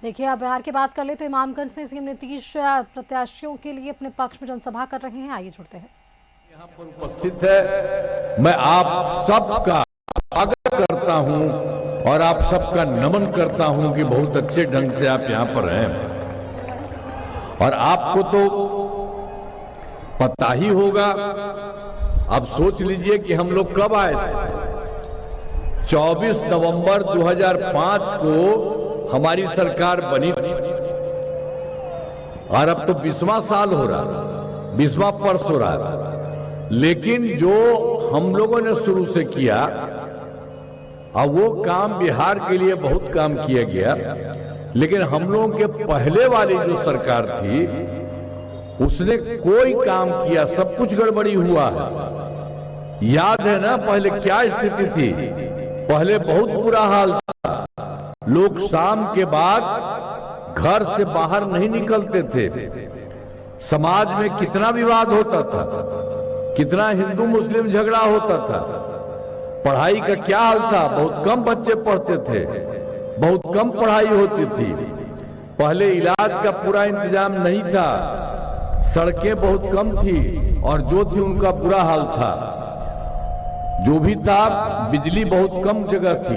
देखिए, अब बिहार की बात कर ले तो इमामगंज से सीएम नीतीश प्रत्याशियों के लिए अपने पक्ष में जनसभा कर रहे हैं। आइए जुड़ते हैं। यहाँ पर उपस्थित है, मैं आप सबका स्वागत करता हूं और आप सबका नमन करता हूं कि बहुत अच्छे ढंग से आप यहाँ पर हैं। और आपको तो पता ही होगा, अब सोच लीजिए कि हम लोग कब आए थे। 24 नवंबर 2005 को हमारी सरकार बनी थी और अब तो 20वां साल हो रहा, 20वां वर्ष हो रहा। लेकिन जो हम लोगों ने शुरू से किया, अब वो काम बिहार के लिए बहुत काम किया गया। लेकिन हम लोगों के पहले वाली जो सरकार थी उसने कोई काम किया, सब कुछ गड़बड़ी हुआ है। याद है ना पहले क्या स्थिति थी? पहले बहुत बुरा हाल था। लोग शाम के बाद घर से बाहर नहीं निकलते थे। समाज में कितना विवाद होता था, कितना हिंदू मुस्लिम झगड़ा होता था। पढ़ाई का क्या हाल था? बहुत कम बच्चे पढ़ते थे, बहुत कम पढ़ाई होती थी। पहले इलाज का पूरा इंतजाम नहीं था, सड़कें बहुत कम थी और जो थी उनका बुरा हाल था। जो भी था, बिजली बहुत कम जगह थी।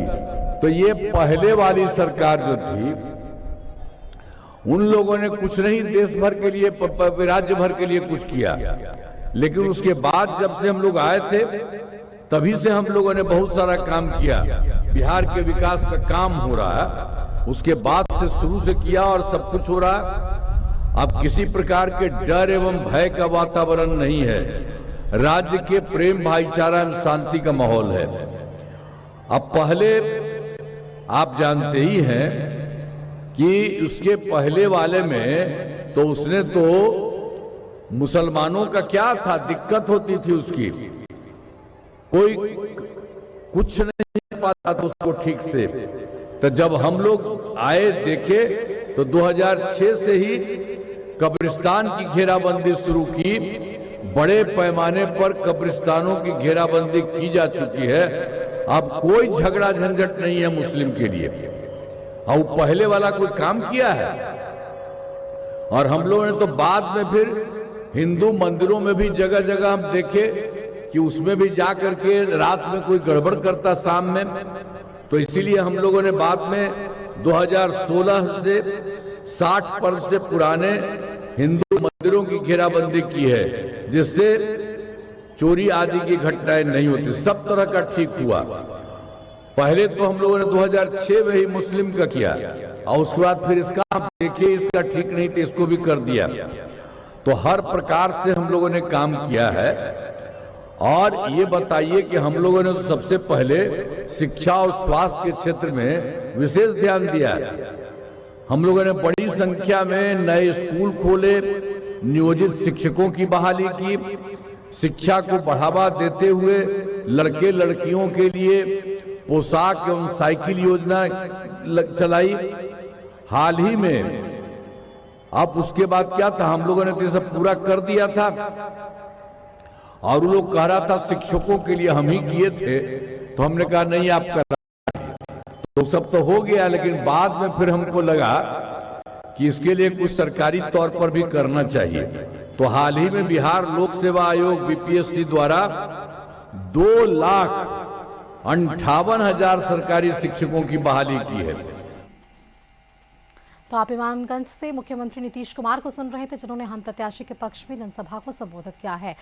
तो ये पहले वाली सरकार जो थी, उन लोगों ने कुछ नहीं देश भर के लिए, राज्य भर के लिए कुछ किया। लेकिन उसके बाद जब से हम लोग आए थे, तभी से हम लोगों ने बहुत सारा काम किया। बिहार के विकास का काम हो रहा है, उसके बाद से शुरू से किया और सब कुछ हो रहा है। अब किसी प्रकार के डर एवं भय का वातावरण नहीं है। राज्य के प्रेम, भाईचारा एवं शांति का माहौल है। अब पहले आप जानते ही हैं कि उसके पहले वाले में तो उसने तो मुसलमानों का क्या था, दिक्कत होती थी उसकी, कोई कुछ नहीं पाता था उसको ठीक से। तो जब हम लोग आए देखे तो 2006 से ही कब्रिस्तान की घेराबंदी शुरू की। बड़े पैमाने पर कब्रिस्तानों की घेराबंदी की जा चुकी है। अब कोई झगड़ा झंझट नहीं है मुस्लिम के लिए। और पहले वाला कोई काम किया है? और हम लोगों ने तो बाद में फिर हिंदू मंदिरों में भी जगह जगह हम देखे कि उसमें भी जाकर के रात में कोई गड़बड़ करता शाम में। तो इसीलिए हम लोगों ने बाद में 2016 से 60% से पुराने हिंदू मंदिरों की घेराबंदी की है, जिससे चोरी आदि की घटनाएं नहीं होती। सब तरह का ठीक हुआ। पहले तो हम लोगों ने 2006 में ही मुस्लिम का किया और उसके बाद फिर इसका आप देखिए, इसका ठीक नहीं तो इसको भी कर दिया। तो हर प्रकार से हम लोगों ने काम किया है। और ये बताइए कि हम लोगों ने तो सबसे पहले शिक्षा और स्वास्थ्य के क्षेत्र में विशेष ध्यान दिया है। हम लोगों ने बड़ी संख्या में नए स्कूल खोले, नियोजित शिक्षकों की बहाली की, शिक्षा को बढ़ावा देते हुए लड़के लड़कियों के लिए पोशाक एवं साइकिल योजना चलाई हाल ही में। अब उसके बाद क्या था, हम लोगों ने तो सब पूरा कर दिया था। और वो लोग कह रहा था शिक्षकों के लिए हम ही किए थे, तो हमने कहा नहीं, आप कर तो सब तो हो गया। लेकिन बाद में फिर हमको लगा कि इसके लिए कुछ सरकारी तौर पर भी करना चाहिए। तो हाल ही में बिहार लोक सेवा आयोग बीपीएससी द्वारा 2,58,000 सरकारी शिक्षकों की बहाली की है। तो आप इमामगंज से मुख्यमंत्री नीतीश कुमार को सुन रहे थे, जिन्होंने हम प्रत्याशी के पक्ष में जनसभा को संबोधित किया है।